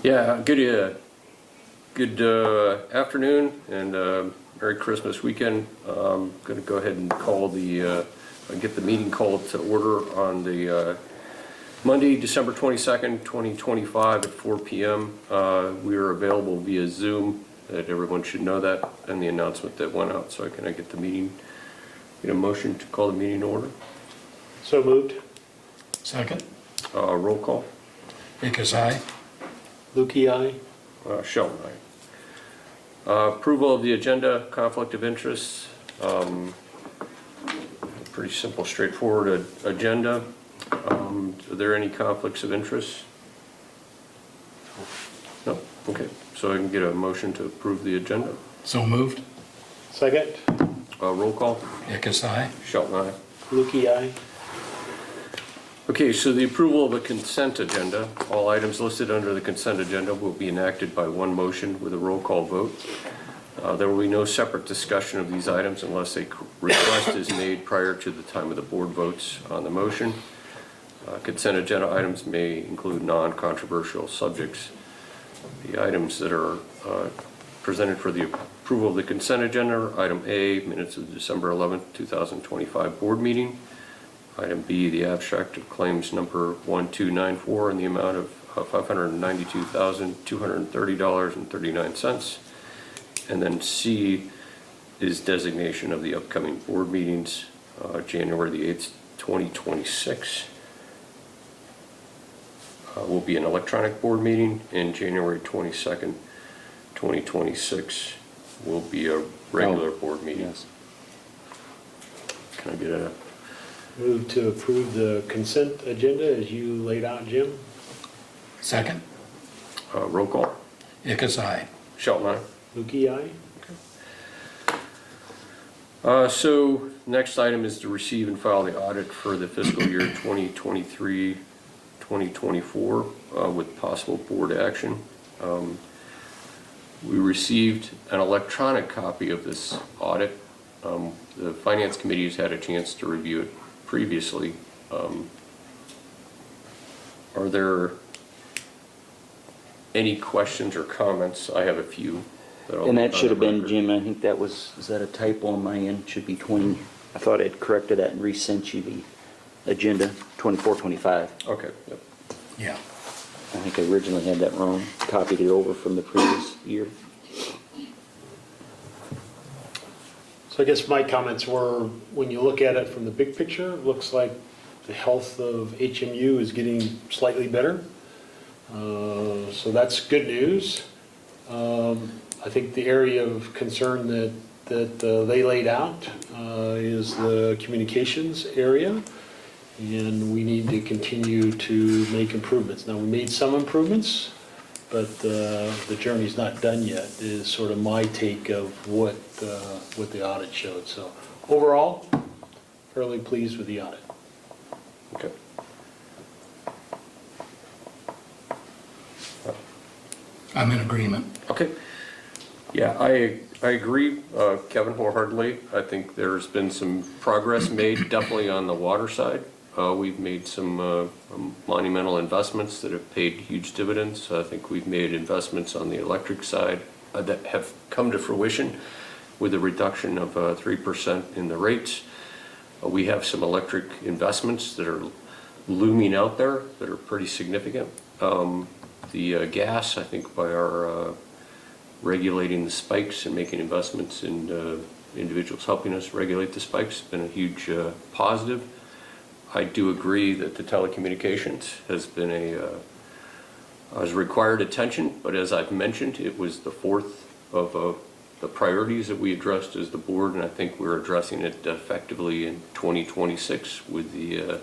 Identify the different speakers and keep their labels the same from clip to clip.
Speaker 1: Yeah, good afternoon and Merry Christmas weekend. I'm going to go ahead and call get the meeting called to order on the Monday, December 22nd, 2025 at 4 p.m. We are available via Zoom. That everyone should know that, and the announcement that went out. So can I get a motion to call the meeting to order?
Speaker 2: So moved.
Speaker 3: Second.
Speaker 1: Roll call.
Speaker 3: Because aye.
Speaker 2: Lukey, aye.
Speaker 1: Sheldon, aye. Approval of the agenda, conflict of interest. Pretty simple, straightforward agenda. Are there any conflicts of interest? No? Okay. So I can get a motion to approve the agenda.
Speaker 3: So moved.
Speaker 2: Second.
Speaker 1: Roll call.
Speaker 3: Because aye.
Speaker 1: Sheldon, aye.
Speaker 2: Lukey, aye.
Speaker 1: Okay, so the approval of a consent agenda. All items listed under the consent agenda will be enacted by one motion with a roll call vote. There will be no separate discussion of these items unless a request is made prior to the time of the board votes on the motion. Consent agenda items may include non-controversial subjects. The items that are presented for the approval of the consent agenda are item A, minutes of the December 11th, 2025 board meeting. Item B, the abstract of claims number 1294 in the amount of $592,230.39. And then C is designation of the upcoming board meetings, January the 8th, 2026. Will be an electronic board meeting, and January 22nd, 2026 will be a regular board meeting.
Speaker 2: Yes.
Speaker 1: Can I get a
Speaker 2: Move to approve the consent agenda as you laid out, Jim.
Speaker 3: Second.
Speaker 1: roll call?
Speaker 3: Because aye.
Speaker 1: Sheldon, aye.
Speaker 2: Lukey, aye.
Speaker 1: So next item is to receive and file the audit for the fiscal year 2023-2024 with possible board action. We received an electronic copy of this audit. The Finance Committee has had a chance to review it previously. Are there any questions or comments? I have a few.
Speaker 4: And that should have been, Jim, I think that was, is that a typo on my end? Should be 20. I thought I'd corrected that and resent you the agenda, 24-25.
Speaker 1: Okay. Yep.
Speaker 3: Yeah.
Speaker 4: I think I originally had that wrong. Copied it over from the previous year.
Speaker 2: So I guess my comments were, when you look at it from the big picture, it looks like the health of HMU is getting slightly better. So that's good news. I think the area of concern that they laid out is the communications area, and we need to continue to make improvements. Now, we made some improvements, but the journey's not done yet, is sort of my take of what the audit showed. So overall, fairly pleased with the audit.
Speaker 1: Okay.
Speaker 3: I'm in agreement.
Speaker 1: Okay. Yeah, I agree, Kevin, wholeheartedly. I think there's been some progress made, definitely on the water side. We've made some monumental investments that have paid huge dividends. I think we've made investments on the electric side that have come to fruition with a reduction of 3% in the rates. We have some electric investments that are looming out there that are pretty significant. The gas, I think, by our regulating the spikes and making investments in individuals helping us regulate the spikes has been a huge positive. I do agree that the telecommunications has been has required attention, but as I've mentioned, it was the fourth of the priorities that we addressed as the board, and I think we're addressing it effectively in 2026 with the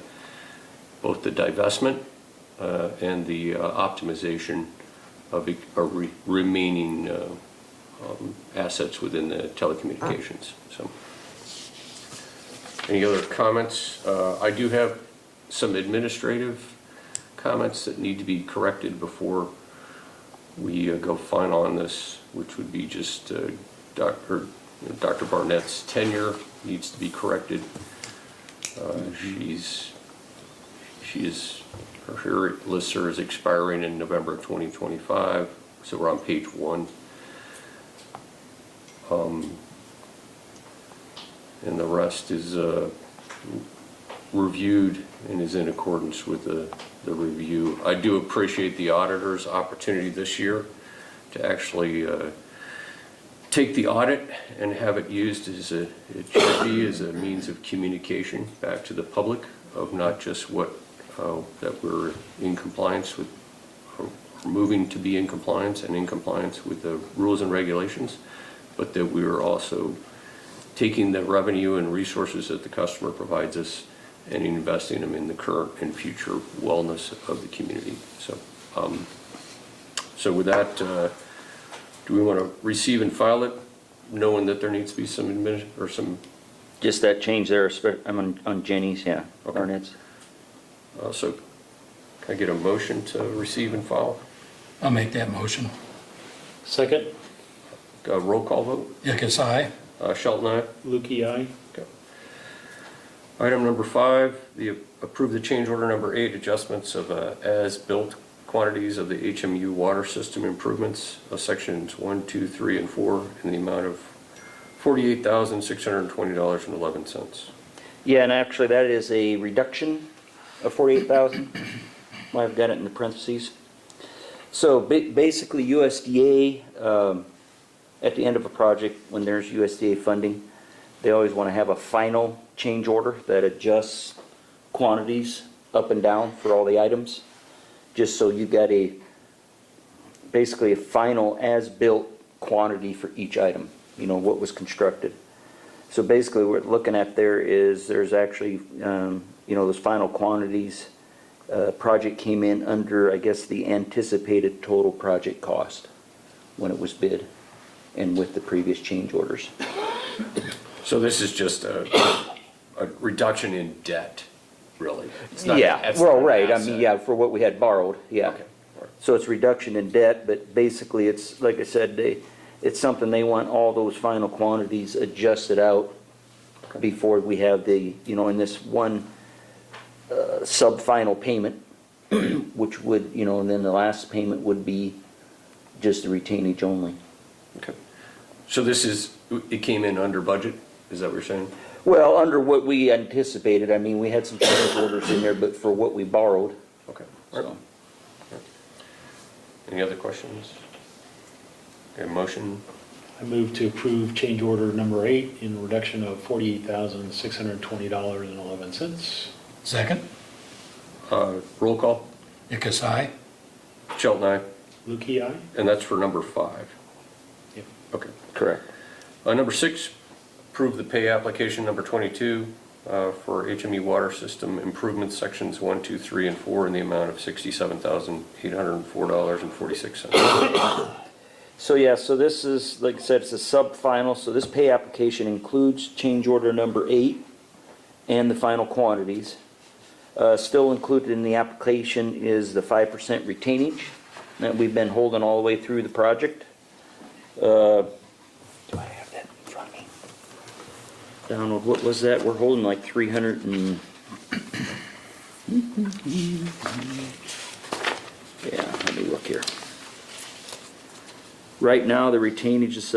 Speaker 1: both the divestment and the optimization of remaining assets within the telecommunications. So, any other comments? I do have some administrative comments that need to be corrected before we go final on this, which would be just Dr. Barnett's tenure needs to be corrected. her lister is expiring in November 2025, so we're on page 1. And the rest is reviewed and is in accordance with the review. I do appreciate the auditor's opportunity this year to actually take the audit and have it used as it should be, as a means of communication back to the public of not just what that we're in compliance with, or moving to be in compliance and in compliance with the rules and regulations, but that we are also taking the revenue and resources that the customer provides us and investing them in the current and future wellness of the community. So with that, do we want to receive and file it, knowing that there needs to be some
Speaker 4: Just that change there, I'm on Jenny's, yeah,
Speaker 1: Okay.
Speaker 4: Barnett's.
Speaker 1: So can I get a motion to receive and file?
Speaker 3: I'll make that motion.
Speaker 2: Second,
Speaker 1: Roll call vote?
Speaker 3: Dickus, aye.
Speaker 1: Shelton, aye?
Speaker 2: Lukey, aye.
Speaker 1: Okay. Item number 5, approve the change order number 8, adjustments of as-built quantities of the HMU water system improvements, sections 1, 2, 3, and 4, in the amount of $48,620.11.
Speaker 4: Yeah, and actually that is a reduction of 48,000. I've got it in the parentheses. So basically USDA, at the end of a project, when there's USDA funding, they always want to have a final change order that adjusts quantities up and down for all the items, just so you got basically a final as-built quantity for each item, you know, what was constructed. So basically what we're looking at there's actually, you know, those final quantities, project came in under, I guess, the anticipated total project cost when it was bid and with the previous change orders.
Speaker 1: So this is just a reduction in debt, really? It's not-
Speaker 4: Yeah,
Speaker 1: that's
Speaker 4: well,
Speaker 1: not an
Speaker 4: right, I
Speaker 1: asset.
Speaker 4: mean, yeah, for what we had borrowed, yeah.
Speaker 1: Okay, all right.
Speaker 4: So it's reduction in debt, but basically it's, like I said, it's something they want all those final quantities adjusted out before we have the, you know, in this one sub-final payment, which would, you know, and then the last payment would be just the retainage only.
Speaker 1: Okay. So it came in under budget? Is that what you're saying?
Speaker 4: Well, under what we anticipated, I mean, we had some change orders in there, but for what we borrowed,
Speaker 1: Okay. All right.
Speaker 4: so.
Speaker 1: Any other questions? Okay, motion?
Speaker 2: I move to approve change order number 8 in reduction of $48,620.11.
Speaker 3: Second.
Speaker 1: Roll call?
Speaker 3: Dickus, aye.
Speaker 1: Shelton, aye?
Speaker 2: Lukey, aye.
Speaker 1: And that's for number 5?
Speaker 2: Yep.
Speaker 1: Okay.
Speaker 4: Correct.
Speaker 1: Number 6, approve the pay application number 22 for HMU water system improvements sections 1, 2, 3, and 4 in the amount of $67,804.46.
Speaker 4: So yeah, so this is, like I said, it's a sub-final, so this pay application includes change order number 8 and the final quantities. Still included in the application is the 5% retainage that we've been holding all the way through the project. Do I have that in front of me? Donald, what was that? We're holding like 300 and... Yeah, let me look here. Right now, the retainage is,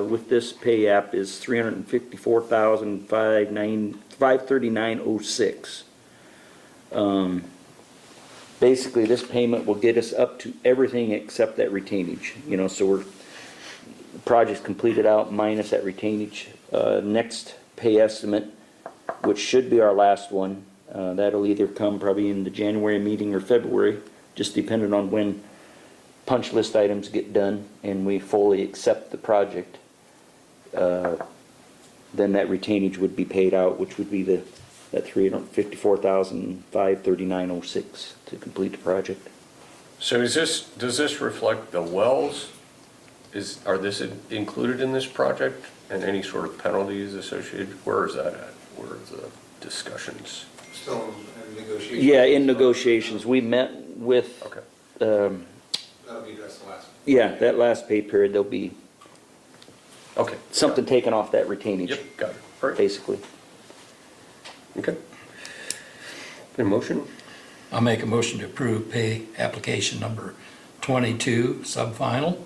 Speaker 4: with this pay app is $354,539.06. Basically, this payment will get us up to everything except that retainage. You know, so the project's completed out minus that retainage. Next pay estimate, which should be our last one, that'll either come probably in the January meeting or February, just depending on when punch list items get done and we fully accept the project. Then that retainage would be paid out, which would be that $354,539.06 to complete the project.
Speaker 1: So does this reflect the wells? Are this included in this project and any sort of penalties associated? Where is that at? Where are the discussions?
Speaker 5: Still in negotiations?
Speaker 4: Yeah, in negotiations, we met with,
Speaker 1: Okay.
Speaker 5: That'll be addressed the last.
Speaker 4: yeah, that last pay period, there'll be
Speaker 1: Okay.
Speaker 4: something taken off that retainage,
Speaker 1: Yep, got it. All right.
Speaker 4: basically.
Speaker 1: Okay. A motion?
Speaker 3: I'll make a motion to approve pay application number 22, subfinal,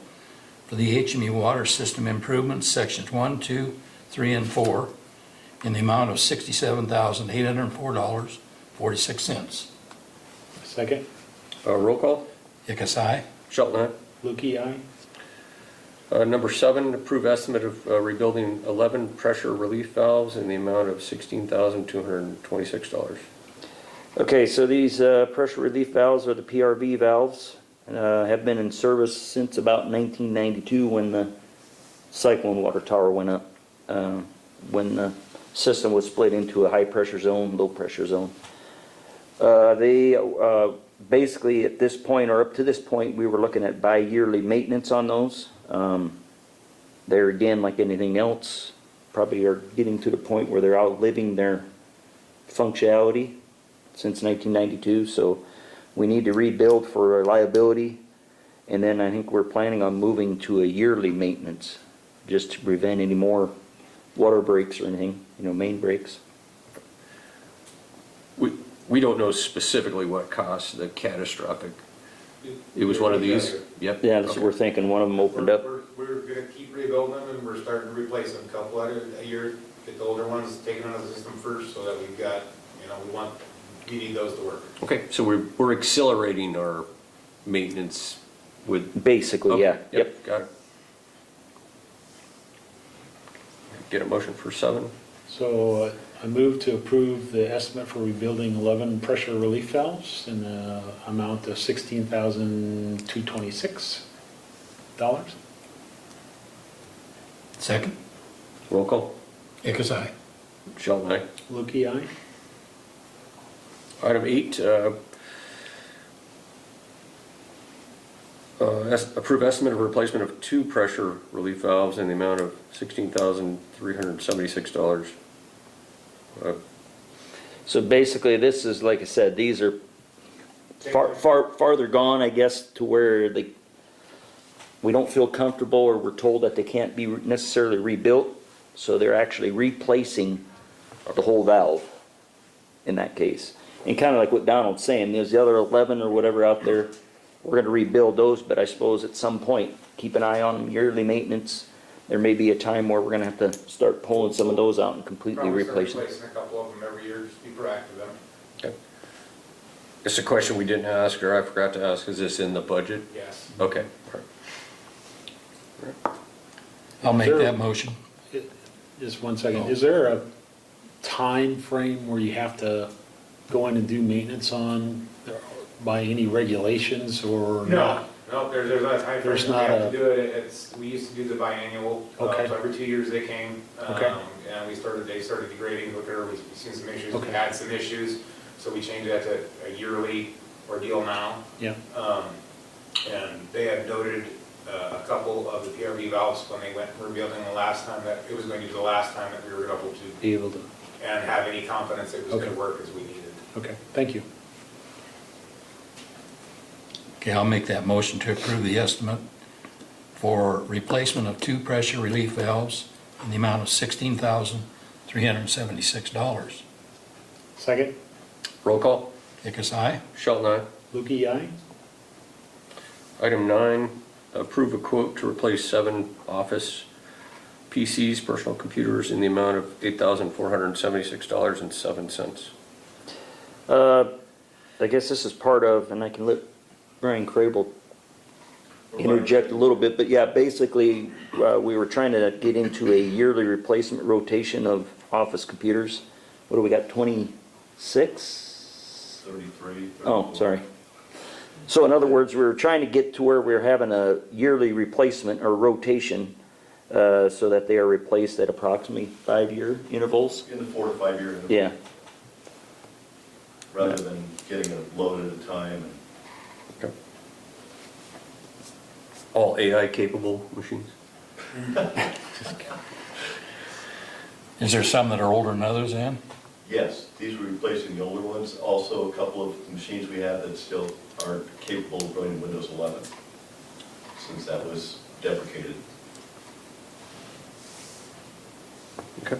Speaker 3: for the HMU Water System Improvements, Sections 1, 2, 3, and 4, in the amount of $67,804.46.
Speaker 2: Second.
Speaker 1: Roll call.
Speaker 3: Hickus, aye.
Speaker 1: Shelton, aye.
Speaker 2: Lukey, aye.
Speaker 1: Number 7, approve estimate of rebuilding 11 pressure relief valves in the amount of $16,226.
Speaker 4: Okay, so these pressure relief valves are the PRV valves. Have been in service since about 1992 when the cyclone water tower went up. When the system was split into a high pressure zone, low pressure zone. They basically at this point, or up to this point, we were looking at bi-yearly maintenance on those. They're again, like anything else, probably are getting to the point where they're outliving their functionality since 1992, so we need to rebuild for reliability, and then I think we're planning on moving to a yearly maintenance just to prevent any more water breaks or anything, main breaks.
Speaker 1: We don't know specifically what caused the catastrophic. It was one of these? Yep.
Speaker 4: Yeah, that's what we're thinking. One of them opened up.
Speaker 5: We're gonna keep rebuilding them, and we're starting to replace them, a couple at a year, get the older ones taken out of the system first, so that we've got, we need those to work.
Speaker 1: Okay, so we're accelerating our maintenance with...
Speaker 4: Basically,
Speaker 1: Okay,
Speaker 4: yeah.
Speaker 1: Yep, got it. Get a motion for 7.
Speaker 2: So I move to approve the estimate for rebuilding 11 pressure relief valves in the amount of $16,226.
Speaker 3: Second.
Speaker 1: Roll call.
Speaker 3: Hickus, aye.
Speaker 1: Shelton, aye.
Speaker 2: Lukey, aye.
Speaker 1: Item 8, approve estimate of replacement of 2 pressure relief valves in the amount of $16,376.
Speaker 4: So basically, this is, like I said, these are farther gone, I guess, to where we don't feel comfortable, or we're told that they can't be necessarily rebuilt, so they're actually replacing the whole valve in that case. And kind of like what Donald's saying, there's the other 11 or whatever out there, we're going to rebuild those, but I suppose at some point, keep an eye on them, yearly maintenance. There may be a time where we're going to have to start pulling some of those out and completely
Speaker 5: Probably start
Speaker 4: replace them.
Speaker 5: replacing a couple of them every year, just be proactive then.
Speaker 1: Okay. It's a question we didn't ask, or I forgot to ask. Is this in the budget?
Speaker 5: Yes.
Speaker 1: Okay. All right.
Speaker 3: I'll make
Speaker 2: Sure.
Speaker 3: that motion.
Speaker 2: Just one second. Is there a time frame where you have to go in and do maintenance on by any regulations or not?
Speaker 5: No, there's not a time frame
Speaker 2: There's
Speaker 5: that we
Speaker 2: not
Speaker 5: have
Speaker 2: a-
Speaker 5: to do it. We used to do the biannual.
Speaker 2: Okay.
Speaker 5: So every 2 years they came.
Speaker 2: Okay.
Speaker 5: And they started degrading quicker. We've seen some issues.
Speaker 2: Okay.
Speaker 5: We had some issues. So we changed that to a yearly ordeal now.
Speaker 2: Yeah,
Speaker 5: And they had noted a couple of the PRV valves when they went rebuilding the last time, that it was going to be the last time that we were able to
Speaker 2: be able to,
Speaker 5: and have any confidence it was going
Speaker 2: Okay.
Speaker 5: to work as we needed.
Speaker 2: okay, thank you.
Speaker 3: Okay, I'll make that motion to approve the estimate for replacement of 2 pressure relief valves in the amount of $16,376.
Speaker 2: Second,
Speaker 1: Roll call.
Speaker 3: Hickus, aye.
Speaker 1: Shelton, aye.
Speaker 2: Lukey, aye.
Speaker 1: Item 9, approve a quote to replace 7 office PCs, personal computers, in the amount of $8,476.07.
Speaker 4: I guess this is part of, and I can let Brian Crable interject a little bit, but yeah, basically, we were trying to get into a yearly replacement rotation of office computers. What do we got, 26?
Speaker 6: 33.
Speaker 4: Oh, sorry. So in other words, we were trying to get to where we were having a yearly replacement or rotation, so that they are replaced at approximately 5-year intervals.
Speaker 6: In the 4 to 5 year interval.
Speaker 4: Yeah.
Speaker 6: Rather than getting a load at a time.
Speaker 1: Okay. All AI capable machines?
Speaker 3: Is there some that are older than others, Ann?
Speaker 6: Yes, these were replacing the older ones. Also, a couple of machines we have that still aren't capable of running Windows 11, since that was deprecated.
Speaker 1: Okay.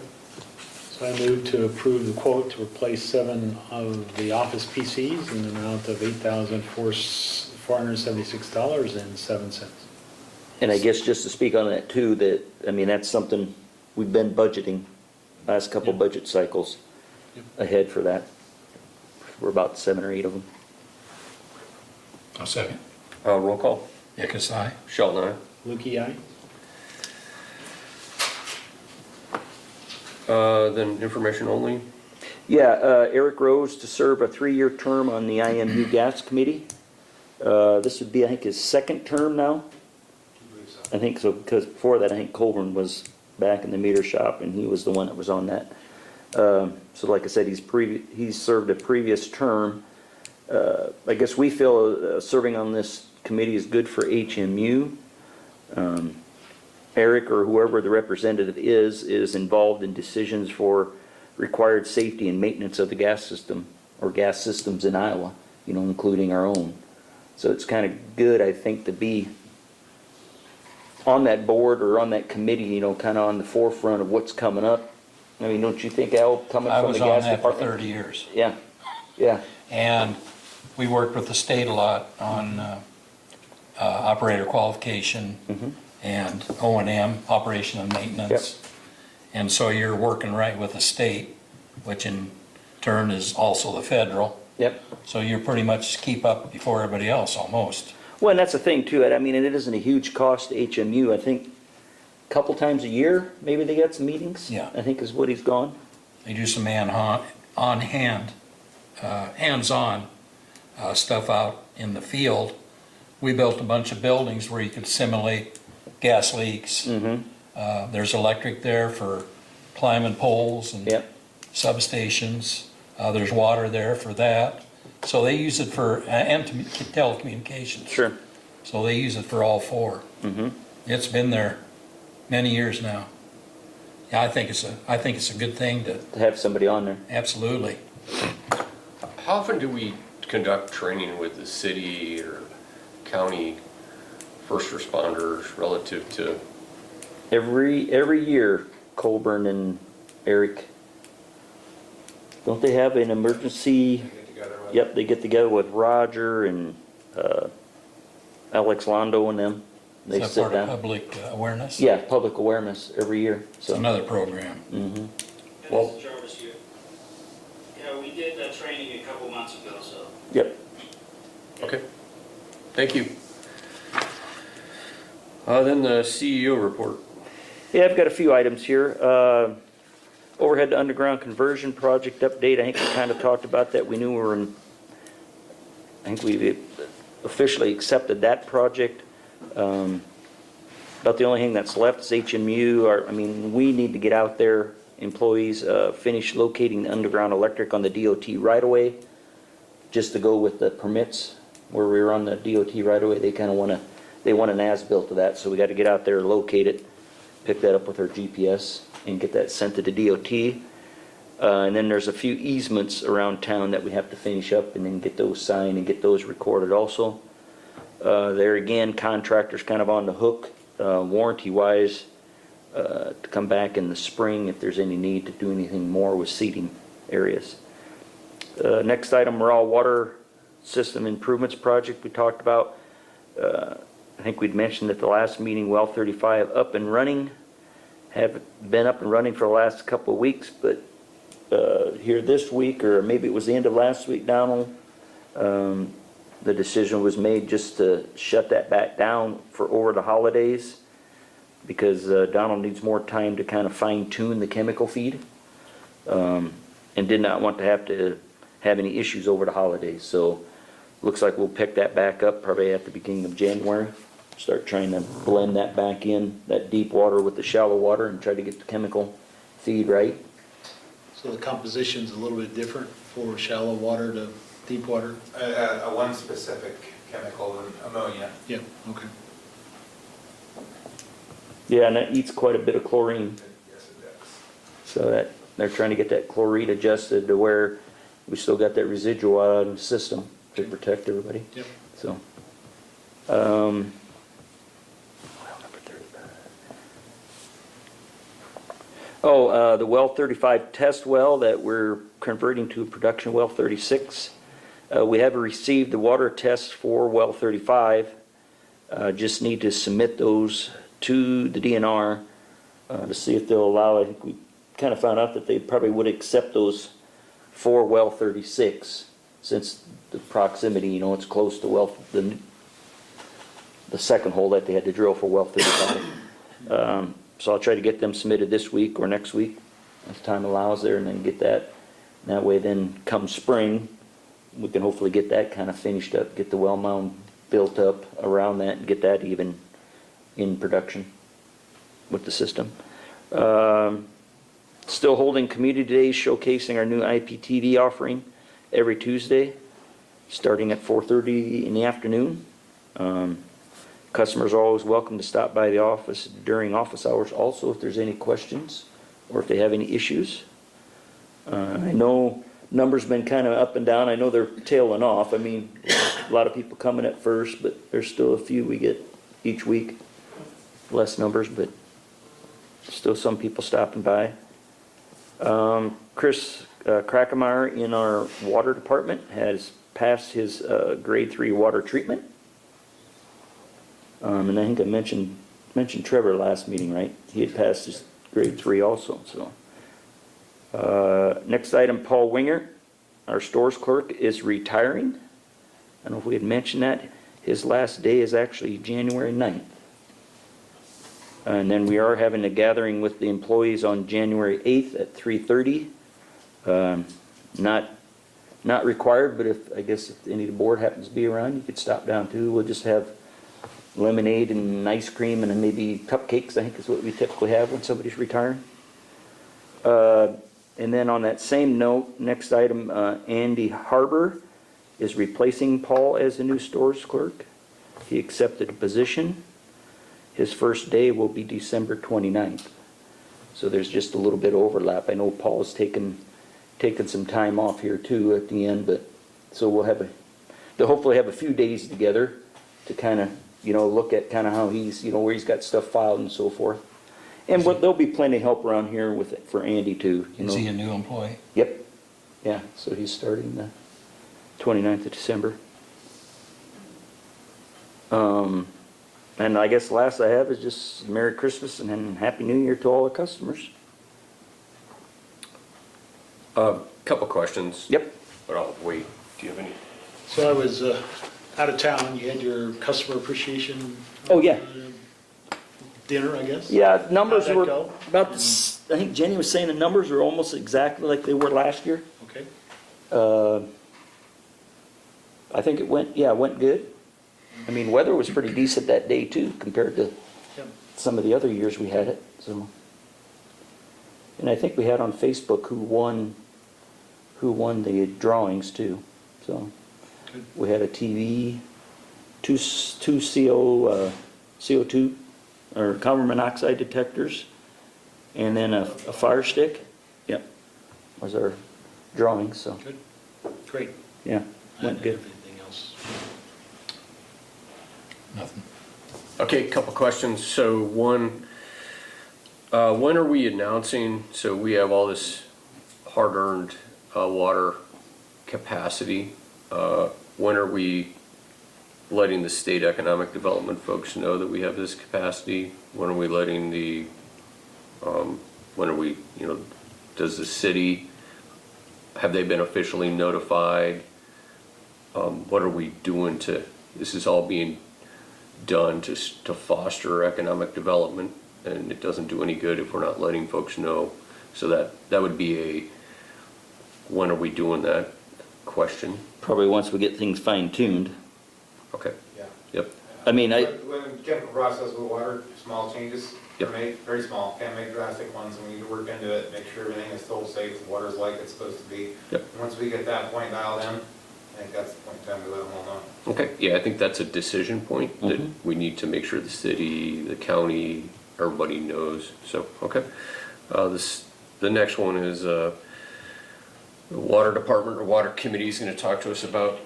Speaker 2: So I move to approve the quote to replace 7 of the office PCs in the amount of $8,476.07.
Speaker 4: And I guess just to speak on that too, that, I mean, that's something we've been budgeting last couple
Speaker 2: Yep.
Speaker 4: budget cycles
Speaker 2: Yep.
Speaker 4: ahead for that. We're about 7 or 8 of them.
Speaker 3: I'll second.
Speaker 1: Roll call.
Speaker 3: Hickus, aye.
Speaker 1: Sheldon, aye.
Speaker 2: Lukey, aye?
Speaker 1: Then information only.
Speaker 4: Yeah, Eric Rose to serve a 3-year term on the IMU Gas Committee. This would be, I think, his second term now. I think so, because before that, I think Colburn was back in the meter shop, and he was the one that was on that. So like I said, he's served a previous term. I guess we feel serving on this committee is good for HMU. Eric, or whoever the representative is involved in decisions for required safety and maintenance of the gas system, or gas systems in Iowa, you know, including our own. So it's kind of good, I think, to be on that board or on that committee, you know, kind of on the forefront of what's coming up. I mean, don't you think, Al, coming
Speaker 3: I
Speaker 4: from the
Speaker 3: was on
Speaker 4: gas
Speaker 3: that for
Speaker 4: department?
Speaker 3: 30 years.
Speaker 4: Yeah, yeah,
Speaker 3: And we worked with the state a lot on operator qualification and O&M, operation and maintenance. And so you're working right with the state, which in turn is also the federal.
Speaker 4: yep.
Speaker 3: So you're pretty much keep up before everybody else almost.
Speaker 4: Well, and that's the thing too, I mean, and it isn't a huge cost to HMU. I think a couple times a year, maybe they got some meetings.
Speaker 3: Yeah.
Speaker 4: I think is what he's gone.
Speaker 3: They do some hands-on stuff out in the field. We built a bunch of buildings where you could simulate gas leaks. There's electric there for climbing poles and
Speaker 4: Yep.
Speaker 3: substations. There's water there for that. So they use it for, and telecommunications.
Speaker 4: Sure.
Speaker 3: So they use it for all 4. It's been there many years now. Yeah, I think it's a good thing to,
Speaker 4: To have somebody on there.
Speaker 3: absolutely.
Speaker 1: How often do we conduct training with the city or county first responders relative to?
Speaker 4: Every year, Colburn and Eric, don't they have an emergency?
Speaker 5: Get together with.
Speaker 4: Yep, they get together with Roger and Alex Londo and them. They
Speaker 3: Is that
Speaker 4: sit
Speaker 3: part of
Speaker 4: down.
Speaker 3: public awareness?
Speaker 4: Yeah, public awareness every year.
Speaker 3: It's
Speaker 4: So,
Speaker 3: another program.
Speaker 7: And
Speaker 1: Well-
Speaker 7: this is Jarvis here. Yeah, we did that training a couple months ago, so.
Speaker 4: yep.
Speaker 1: Okay, thank you. Then the CEO report.
Speaker 4: Yeah, I've got a few items here. Overhead to underground conversion project update. I think we kind of talked about that. We knew we were in, I think we officially accepted that project. About the only thing that's left is HMU. I mean, we need to get out there, employees, finish locating the underground electric on the DOT right away, just to go with the permits where we were on the DOT right away. They kind of they want an as-built of that, so we got to get out there, locate it, pick that up with our GPS, and get that sent to the DOT. And then there's a few easements around town that we have to finish up and then get those signed and get those recorded also. There again, contractors kind of on the hook, warranty-wise, to come back in the spring if there's any need to do anything more with seating areas. Next item, Morale Water System Improvements Project we talked about. I think we'd mentioned at the last meeting, well 35 up and running. Have been up and running for the last couple of weeks, but here this week, or maybe it was the end of last week, Donald, the decision was made just to shut that back down for over the holidays, because Donald needs more time to kind of fine tune the chemical feed, and did not want to have any issues over the holidays. So looks like we'll pick that back up probably at the beginning of January. Start trying to blend that back in, that deep water with the shallow water, and try to get the chemical feed right.
Speaker 2: So the composition's a little bit different for shallow water to deep water?
Speaker 5: One specific chemical, ammonia.
Speaker 2: Yeah, okay.
Speaker 4: Yeah, and that eats quite a bit of chlorine,
Speaker 5: Yes, it does.
Speaker 4: so that they're trying to get that chlorine adjusted to where we still got that residual out in the system to protect everybody.
Speaker 2: Yep.
Speaker 4: So, Oh, the well 35 test well that we're converting to production well 36. We have received the water tests for well 35. Just need to submit those to the DNR to see if they'll allow. I think we kind of found out that they probably would accept those for well 36 since the proximity, you know, it's close to well, the second hole that they had to drill for well 35. So I'll try to get them submitted this week or next week, as time allows there, and then get that. That way then come spring, we can hopefully get that kind of finished up, get the well mound built up around that, and get that even in production with the system. Still holding community days showcasing our new IPTV offering every Tuesday, starting at 4:30 in the afternoon. Customers are always welcome to stop by the office during office hours also if there's any questions or if they have any issues. I know numbers been kind of up and down. I know they're tailing off. I mean, a lot of people coming at first, but there's still a few we get each week. Less numbers, but still some people stopping by. Chris Krackemeyer in our water department has passed his grade 3 water treatment. And I think I mentioned Trevor last meeting, right? He had passed his grade 3 also. So next item, Paul Winger, our stores clerk, is retiring. I don't know if we had mentioned that. His last day is actually January 9th. And then we are having a gathering with the employees on January 8th at 3:30. Not required, but I guess if any of the board happens to be around, you could stop down too. We'll just have lemonade and ice cream and then maybe cupcakes, I think is what we typically have when somebody's retiring. And then on that same note, next item, Andy Harbor is replacing Paul as the new stores clerk. He accepted a position. His first day will be December 29th. So there's just a little bit of overlap. I know Paul's taken some time off here too at the end, but so they'll hopefully have a few days together to kind of, you know, look at kind of how he's, you know, where he's got stuff filed and so forth. And there'll be plenty of help around here with it for Andy too.
Speaker 3: Is he a new employee?
Speaker 4: Yep. Yeah, so he's starting the 29th of December. And I guess the last I have is just Merry Christmas and then Happy New Year to all the customers.
Speaker 1: Couple questions.
Speaker 4: Yep.
Speaker 1: But I'll wait. Do you have any?
Speaker 2: So I was out of town, you had your customer appreciation.
Speaker 4: Oh, yeah.
Speaker 2: Dinner, I guess?
Speaker 4: Yeah, numbers
Speaker 2: How'd that
Speaker 4: were
Speaker 2: go?
Speaker 4: about, I think Jenny was saying the numbers are almost exactly like they were last year.
Speaker 2: Okay.
Speaker 4: I think it went good. I mean, weather was pretty decent that day too, compared to
Speaker 2: Yep.
Speaker 4: some of the other years we had it, so. And I think we had on Facebook who won the drawings too, so.
Speaker 2: Good.
Speaker 4: We had a TV, two CO2, or carbon monoxide detectors, and then a fire stick. Yep, was our drawings, so,
Speaker 2: Good. Great.
Speaker 4: yeah,
Speaker 2: I
Speaker 4: went
Speaker 2: don't
Speaker 4: good.
Speaker 2: have anything else.
Speaker 3: Nothing.
Speaker 1: Okay, couple questions. So one, when are we announcing, so we have all this hard-earned water capacity. When are we letting the state economic development folks know that we have this capacity? When are we letting when are we, you know, does the city, have they been officially notified? What are we doing this is all being done to foster economic development, and it doesn't do any good if we're not letting folks know. So that would be when are we doing that question?
Speaker 4: Probably once we get things fine-tuned.
Speaker 1: Okay,
Speaker 5: Yeah.
Speaker 1: yep,
Speaker 4: I mean,
Speaker 5: When chemical process with water, small changes
Speaker 1: Yep.
Speaker 5: are made, very small, can't make drastic ones, and we need to work into it, make sure everything is still safe, the water's like it's supposed to be.
Speaker 1: Yep.
Speaker 5: And once we get that point dialed in, I think that's the point in time to let them all know.
Speaker 1: okay, yeah, I think that's a decision point that
Speaker 4: Mhm.
Speaker 1: we need to make sure the city, the county, everybody knows, so, okay. The next one is, the water department or water committee is gonna talk to us about,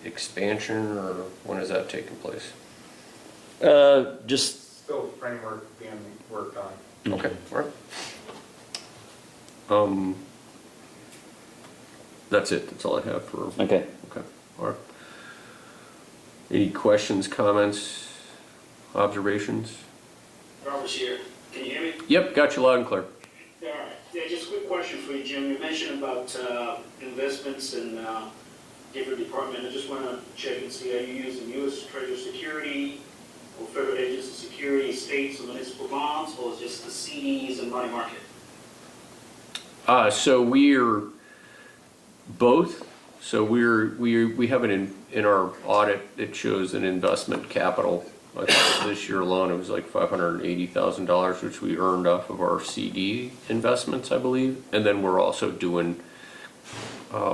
Speaker 1: expansion, or when is that taking place?
Speaker 4: just
Speaker 5: still framework being worked on.
Speaker 1: Okay, all right. That's it, that's all I have for,
Speaker 4: Okay.
Speaker 1: okay, all right. Any questions, comments, observations?
Speaker 7: Robert's here. Can you hear me?
Speaker 1: Yep, got you loud and clear.
Speaker 7: All right. Yeah, just a quick question for you, Jim. You mentioned about investments in different departments. I just want to check and see, are you using U.S. Treasury Security or federal agency security, states or municipal bonds, or is just the CDs and money market?
Speaker 1: So we're both. So we have it in our audit. It shows an investment capital. I think this year alone, it was like $580,000, which we earned off of our CD investments, I believe. And then we're also doing.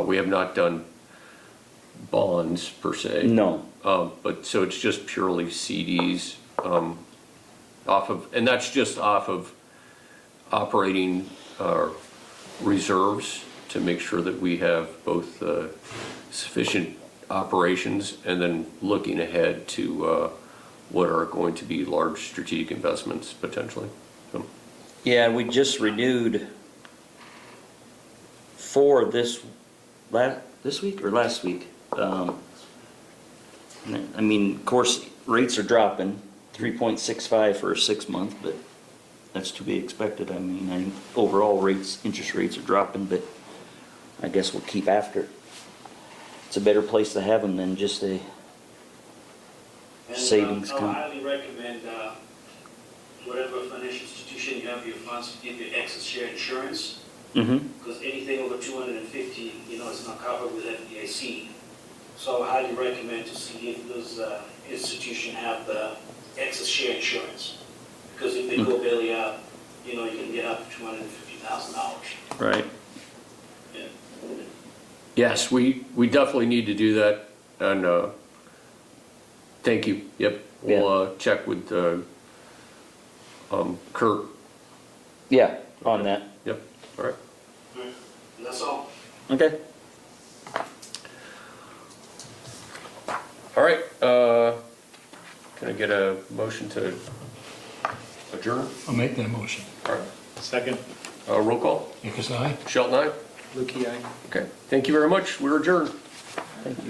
Speaker 1: We have not done bonds per se.
Speaker 4: No.
Speaker 1: But so it's just purely CDs off of, and that's just off of operating reserves to make sure that we have both sufficient operations and then looking ahead to what are going to be large strategic investments potentially. So,
Speaker 4: Yeah, we just renewed for this week or last week. I mean, of course, rates are dropping, 3.65 for a 6 month, but that's to be expected. I mean, I think overall interest rates are dropping, but I guess we'll keep after. It's a better place to have them than just a
Speaker 7: And
Speaker 4: savings
Speaker 7: I
Speaker 4: account.
Speaker 7: highly recommend whatever financial institution you have your funds to give you excess share insurance,
Speaker 4: Mm-hmm.
Speaker 7: because anything over 250, it's not covered with FDIC. So I highly recommend to see if those institutions have the excess share insurance. Because if they go belly up, you can get up to $250,000.
Speaker 4: Right.
Speaker 7: Yeah.
Speaker 1: yes, we definitely need to do that. And thank you. Yep, we'll check with Kurt.
Speaker 4: Yeah, on that.
Speaker 1: Yep. All right.
Speaker 7: And that's all.
Speaker 4: Okay.
Speaker 1: All right, can I get a motion to adjourn?
Speaker 3: I'll make that motion.
Speaker 1: All right,
Speaker 2: Second.
Speaker 1: roll call.
Speaker 3: Nichols, aye?
Speaker 1: Shelton, aye?
Speaker 2: Lukey, aye.
Speaker 1: Okay, thank you very much. We're adjourned.
Speaker 4: Thank you.